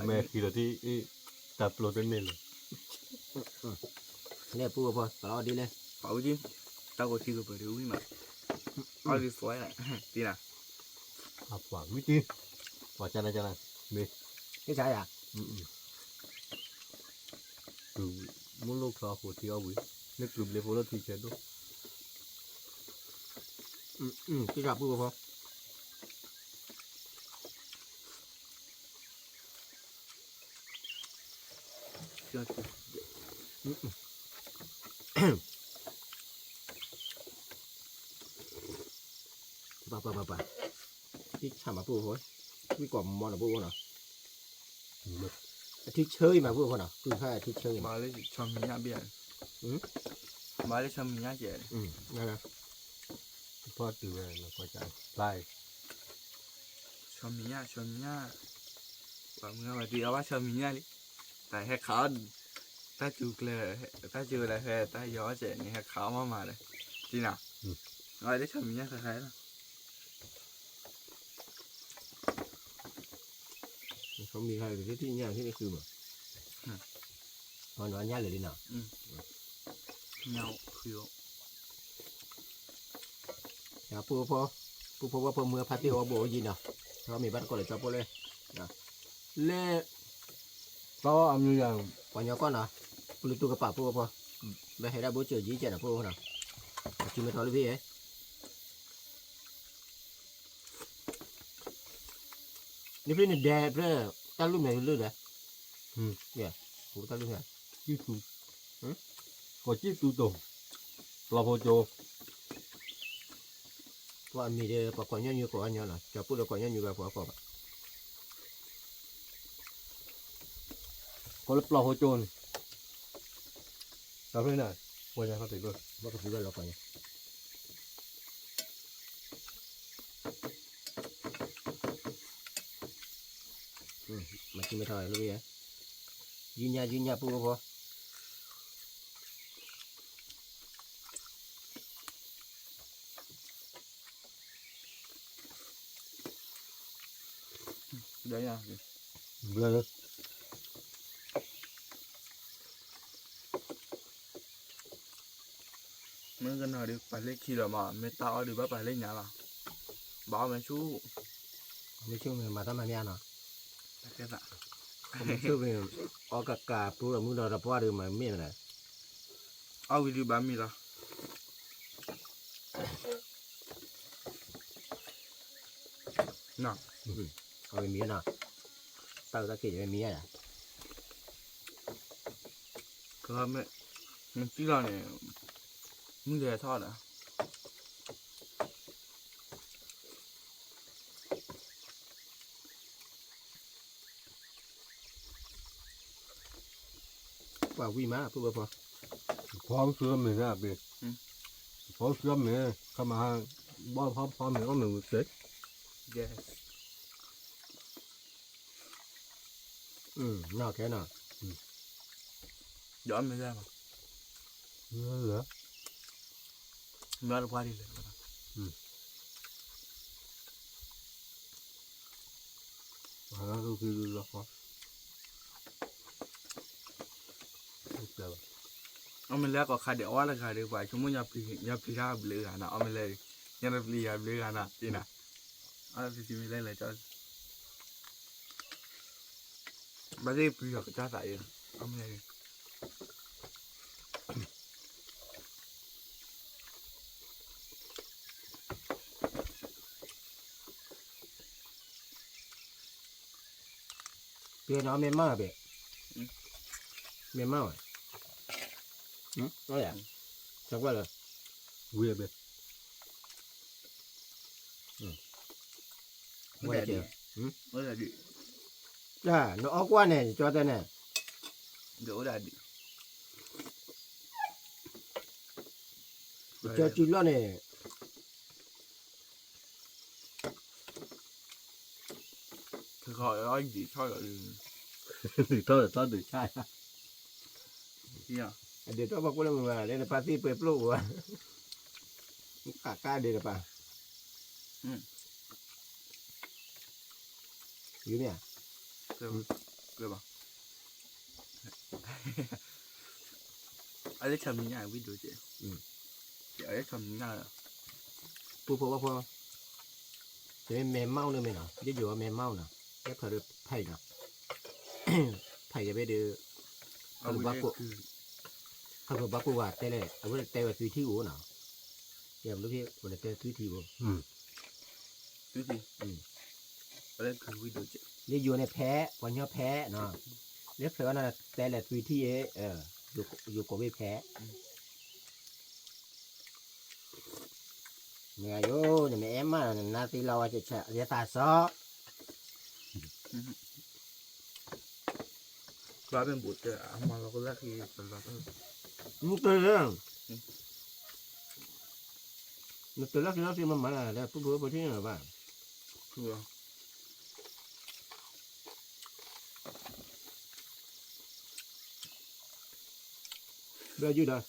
แม่คือที่ตัดโปรตีนเลย này phu tao đi lên เป่าจริงตาก็ที่ก็เปิดดูวิ่งมาเอาดิสวยแหละตีน่ะ ขับขวางวิธี bỏ chân này mê cái trái à muốn lúc thọ của thì ông ấy nước cùm lấy phố nó thì chết đâu cái gặp bữa không chưa bàที่ทำมาปูเขาไม่กว่ามันอะปูเขาเนาะที่เชยมาปูเขาเนาะคือแค่ที่เชยมา มาเลยชมมีหน้าเบี้ยมาเลยชมมีหน้าเจ๋ นั่นแหละ พ่อตื่นเลยเราก็จะไล่ ชมมีหน้าว่าเมื่อวันที่เอาว่าชมมีหน้าลิแต่ให้เขาตาจูเลยตาจูอะไรแค่ตาย้อเจ๋นี่ให้เขามาเลยจริงอ่ะอะไรได้ชมมีหน้าคล้ายๆนะ เขามีใครที่ที่เนี่ยที่นี่คือแบบมันวันนี้เลยดิเนาะ เงาคือ อย่าปูพอว่าพอเมื่อพัดที่หัวโบยินเนาะเขามีบ้านก็เลยจับปูเลยนะเล่ to âm như rằng ปอนยอก้อนเนาะปูตัวกระป๋าปูพอไม่ให้ได้โบเจอยี่เจ็ดนะปูเนาะจิ้มไม่ทอเลยพี่เอ๋นี่พี่นี่แดดเลยตั้งรูปไหนรูปไหนเนี่ยปูตั้งรูปไหน chứ tụ có chứ tụ tổ là vô chỗ ว่ามีเดียปะก่อนยังอยู่ก่อนยังนะจะพูดแล้วก่อนยังอยู่แบบก่อน có lớp là vô chỗ này sao thế này quay ra phát triển luôn ว่าก็คือว่าเราก่อนยังมาจิ้มไม่ทอเลยรูปพี่เอ๋ยืนยาปูพอ đấy à lên lên เมื่อกันหน่อยดิไปเล่นขี่หรอมาไม่ตาเอาดิบ้าไปเล่นยังล่ะบ้าไม่ชู้ ไม่ช่วยมาทำมาเนี่ยเนาะ แค่นั้น ไม่ช่วยออกกาปูเรามือเราพอดูมาไม่เลย เอาวิดีโอบ้ามีละน่ะ เอาไปมีเนาะตั้งตะเกียบไปมีอ่ะ ก็ไม่มันที่เราเนี่ยมึงเดือดทอดอ่ะ ว่าวิ่งมาปูพอ phó xưa mình ra biệt phó xưa mình không mà bao phó mình có mình chết yes นอกแค่เนาะ ย้อนไม่ได้ป่ะ nữa ย้อนพอดีเลย mà nó đôi khi là khó เอาไม่แล้วก็ขาเดี๋ยวว่าละขาเดี๋ยวไปชั่วโมงยับปีราบเลยนะเอาไม่เลยยันรับลียับเลยนะจีน่ะเอาพี่ไม่ได้เลยจ้าไม่ได้ปีกับจ้าใส่เอาไม่เลย เปลี่ยนเอาเมียนมาเบะเมียนมาอ่ะอะไรอ่ะสักว่าเลย nguy biệt ว่าเจอ ไม่ได้ดิ จ้าเนาะออกว่าเนี่ยจอแต่เนี่ย เดี๋ยวได้ดิ จอจุดแล้วเนี่ย คือขอร้อยจีช่อยกับ thì thôi được sai เนี่ย เดี๋ยวต้องบอกว่าเรามาเล่นปาร์ตี้เปิดปลุกวะกล้าเดี๋ยวป่ะอยู่เนี่ย เกิดป่ะอะไรทำยังไงวิดีโอเจ๊เดี๋ยวอะไรทำยังไงอ่ะ ปูพอว่าพอจะเป็นแมวเมาเนี่ยไหมเนาะเดี๋ยวอยู่ว่าแมวเมาเนาะ แล้วเขาเดือไผ่นะไผ่จะไปเดือ เอาไปคือ เขาบอกบักว่าแต่เลยเอาไว้แต่ว่าตุยที่อู๋เนาะเดี๋ยวลูกพี่วันแต่ตุยที่อู๋ ดูสิอะไรคือวิดีโอเจ็บ เรียกอยู่ในแพ้วันนี้แพ้เนาะเรียกเสือน่ะแต่ละตุยที่อยู่กับวิแพ้เนี่ยโย่เนี่ยแม่เอ็มมานาทีเราจะเฉลี่ยตาซอ ร้อยเป็นบุตรเจอมาเราก็แรกที่เป็นเรา มึงตื่นแล้วมึงตื่นแล้วสิมันมาแล้วปุ๊บปุ๊บที่ไหนบ้าง คือ เบื่อยืดเลย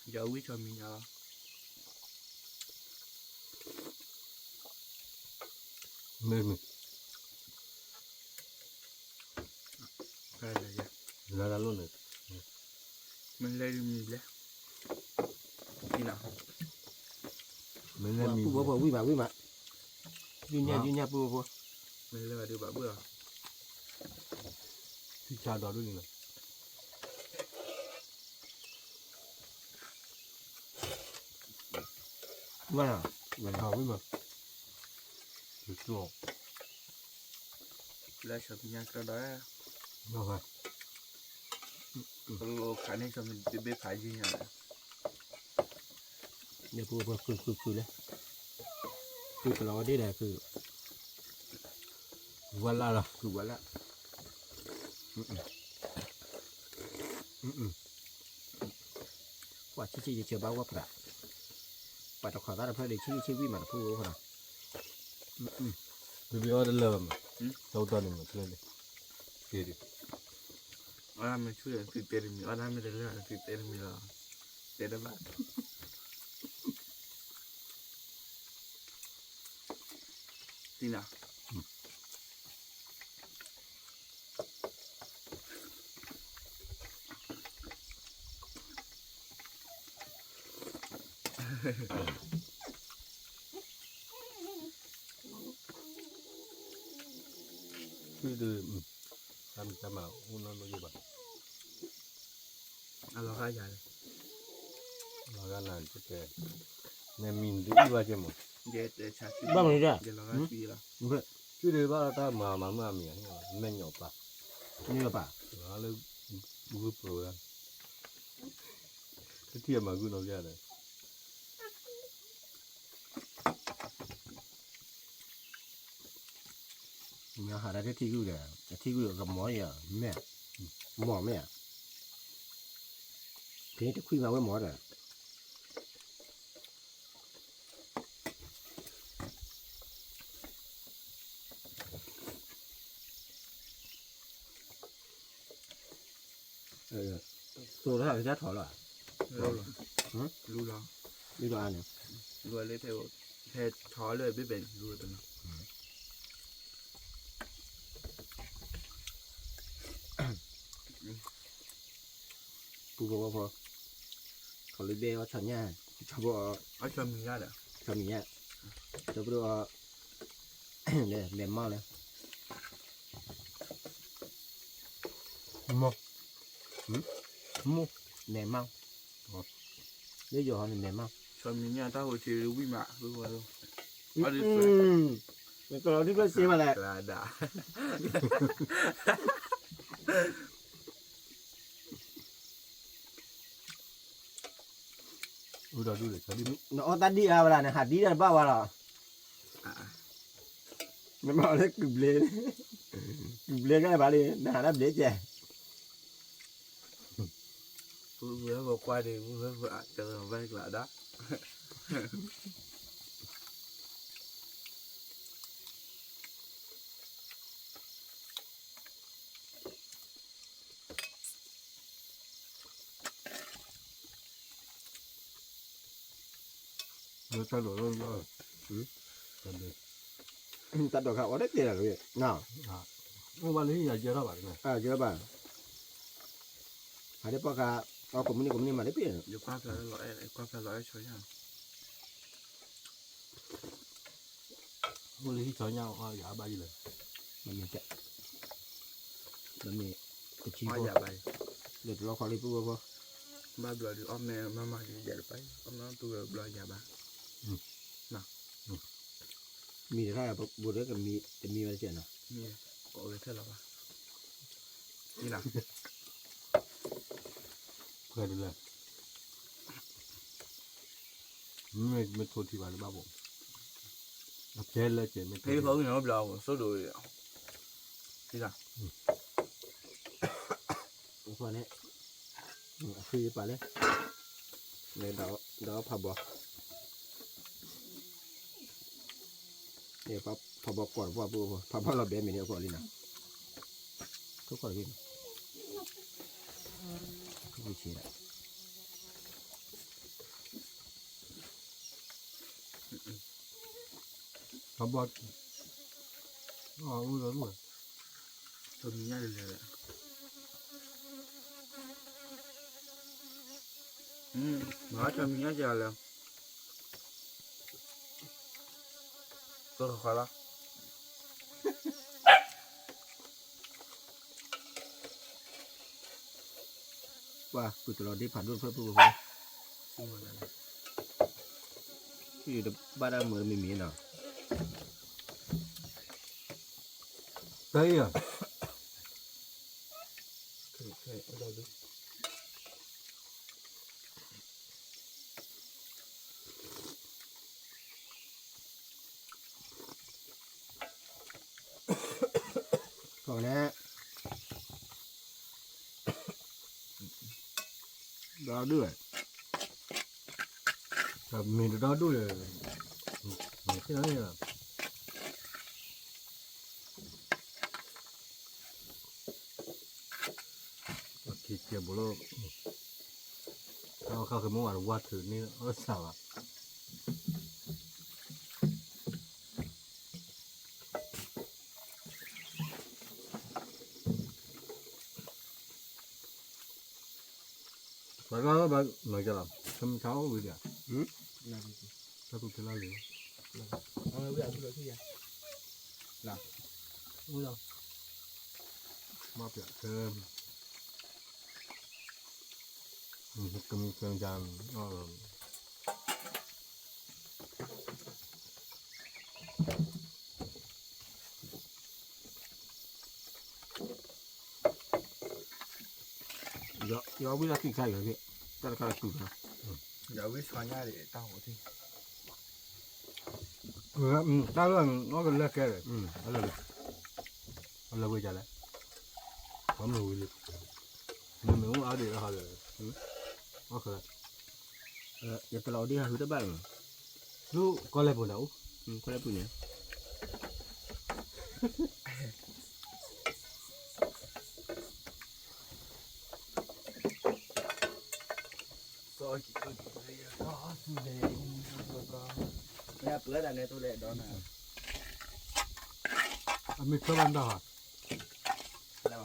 เดี๋ยววิชามีอะไร มือ ใช่เลยจ้ะ แล้วลุ่นเลย มันเลยมีเลยที่ไหน มันเลยมี ปุ๊บปุ๊บวิ่งมายืนเนี่ยปุ๊บปุ๊บ มันเลยดูแบบเบื่อ ที่ชาดอด้วยนี่เลยว่ามันเขาไม่มาจุดตัว แล้วชอบมีอะไรก็ได้ มาไง เราขายในชอบมีเบบขายจริงอ่ะ เนี่ยปุ๊บปุ๊บคือเลยคือเราได้แหละคือ วันละละ คือวันละว่าชี้จะเชื่อบ้าว่าพระปัตตะขอตาเพื่อได้ชี้วิ่งมาพูดเขา เดี๋ยวเราเริ่มเราตอนนึงเลยเดี๋ยว ว่ามันช่วยติดเตลิมีว่าไม่ได้เรื่องติดเตลิมีหรอเตลิบ้านที่ไหน คือดูทำมาอุ่นนอนอยู่บ้าน เราขายยาเลย เราก็นั่นจะแก่ในมินดูว่าจะมั้ง เดี๋ยวชาติ บ้างเลยจ้ะ เดี๋ยวเราขายปีละ คือเดี๋ยวว่าถ้ามาเมียไม่หยอกปะ นี่หรอป่ะ แล้วบุกโปรแล้วที่เทียมมากูน้องแก่เลย เนี่ยหาได้ที่กูเลยที่กูกับหมอเนี่ยแม่หมอแม่ทีนี้จะคุยมาว่าหมอเลยตัวเราจะถอดหรอ รู้หรอรู้หรอ นี่ตัวอันเนี่ย รู้เลยเท่าแค่ช้อเลยไม่เป็นรู้ตัวนั้น กูบอกว่าพอเขาเลยเบี้ยว่าฉันเนี่ยชอบว่า เอาชอบมีอะไร ชอบเนี่ยชอบว่าเนี่ยเลี้ยงมาเลย มั้ง มูเลี้ยงมาเลี้ยงอยู่ห้องเลี้ยงมา ชอบมีอะไรถ้าหัวชีวิตมารู้ว่ารู้ เป็นตัวเราที่ก็เสียมาแหละ กระดาษ ดูเราดูเลยเขาดิ nó tadi à là này hạt đi là bao là nó bao lấy cụp lên cái bà đi nó đáp để chè vừa vừa qua đi vừa vừa chờ vay lại đó nó thay đổi luôn rồi ta được học ở đấy tiền là cái nào nhưng mà lý giờ chưa đó bạn này à chưa bà hãy để bao cả ở cũng như mà đấy tiền vừa qua phải loại cho nhau 我那些小鸟啊，哑巴去了。 มันมีจะมันมีกระชี มา พว อย่าไป เดี๋ยวเราขอรีบพูดว่า มาบลอดูอ้อมแม่มาดีอย่าไปอ้อมน้องตัวบลออย่าบ้า มีแต่ถ้าบุตรก็มีจะมีอะไรเช่นเนาะ มีโอ้ยเท่าไหร่วะนี่นะ 快点来。没拖地吧？你爸爸。啊，接了接没。 ဖေးဖုန်းရောဘလောစိုးလို့ဒီလား พวกนี้คือไปเลยเลยเดาผับบอเนี่ยผับบก่อนว่าปูผับเราเบนมีเนี่ยก่อนเลยนะทุกคนกินทุกวิธีละ 他把。啊，我说我。 ตัวมีอะไรเลยมาจะมีอะไรแล้วตัวขอละ ว่ากูจะรอได้ผ่านรุ่นเพื่อปู ซึ่งมันอะไร ที่อยู่บ้านเหมือนไม่มีเนาะ 对呀。 เคยเราดู ก่อนนะรอด้วย mình đó đuổi cái đó là thịt kia bố lôเขาคือเมื่อวานวาดถือนี่สาวอ่ะแล้วก็แบบเหมือนจะแบบทำเช้าวิเดีย ถ้าคุณจะเล่าหรือ เอาเรื่องตัวที่ยัง ไม่เอามาเปลี่ยนเติมกำลังเครื่องจานยอวิลากินไข่กันพี่แต่ละการกินนะ เดี๋ยววิชาเนี่ยเดี๋ยวตั้งหัวที่ ta là nó gần là cái này nó là bây giờ đấy không lùi được mình muốn ở đây là họ rồi ok อย่าตลอดดิฮะคือได้บ้าง chú có lấy bộ đâu คนละปุ่นเนี่ย ซอยกี่ตัวสุดเลยเนี่ยเปิดอะไรตัวเล็กดอนนะ mình không ăn đâu hả แล้ว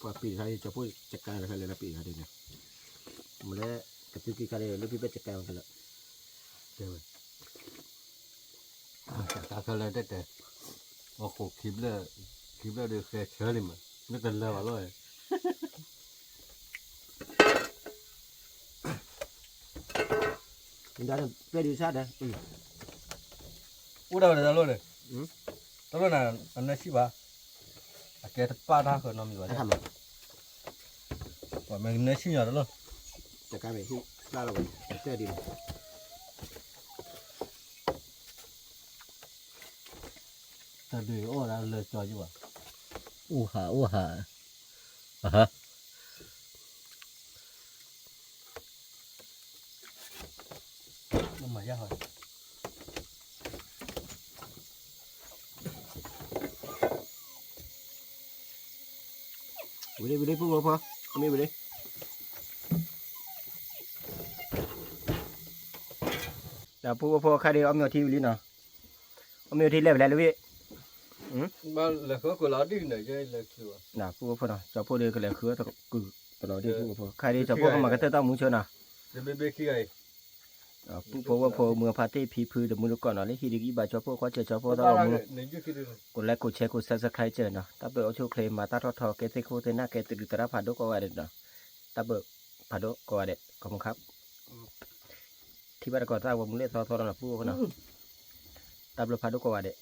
พอปีใครจะพูดจัดการอะไรเลยนะปีใครเนี่ยมันแล้วกับปีใครเลยหรือปีเป็นจัดการกันละ rồi ta có lấy đấy mà khổ kiếm là được khe chơi đi mà nó cần là vào rồi มันได้เป็นดีชาตินะ u đâu là rồi tao là anh nói gì ba cái thằng ba thằng khởi nó mình ถ้า vậy ทำอ่ะ và mình nói gì nhỏ đó luôn จัดการไปที่บ้านเราเสื้อดิน ta đuổi ô là lời trò chứ à อู้หาฮะ nó mà ra rồi ไปเลยพูดพอเอาไม่ไปเลยเดี๋ยวพูดพอใครเดียวเอาเมียทีวิลินเนาะเอาเมียทีเล็บแล้วเลยพี่ มาเลยเขาก็ลาดีหน่อยใจเลยคือว่า น่ะปูพอเนาะเจ้าพวกเดียวก็เลยคือตะกูตลอดที่ปูพอใครที่เจ้าพวกเข้ามาก็ต้องมุ้งเชิญน่ะ เดี๋ยวไปขี้ไอ้ ปูพอว่าพอเมืองพาที่พีพือเดมุนก่อนเนาะเลยฮีดีบาเจ้าพวกเขาเจอเจ้าพวกต้องมุ้ง ในยุคที่ กดไลค์กดแชร์กด Subscribe เจอเนาะตาเบอเอาชูเคลมมาตาทอทอเกติโคเตน่าเกติรุตระพาโดก็ว่าเด็ดเนาะตาเบอพาโดก็ว่าเด็ดขอบคุณครับที่บ้านก็ตาว่ามึงเล่นทอทอเนาะปูพอเนาะตาเบอพาโดก็ว่าเด็ด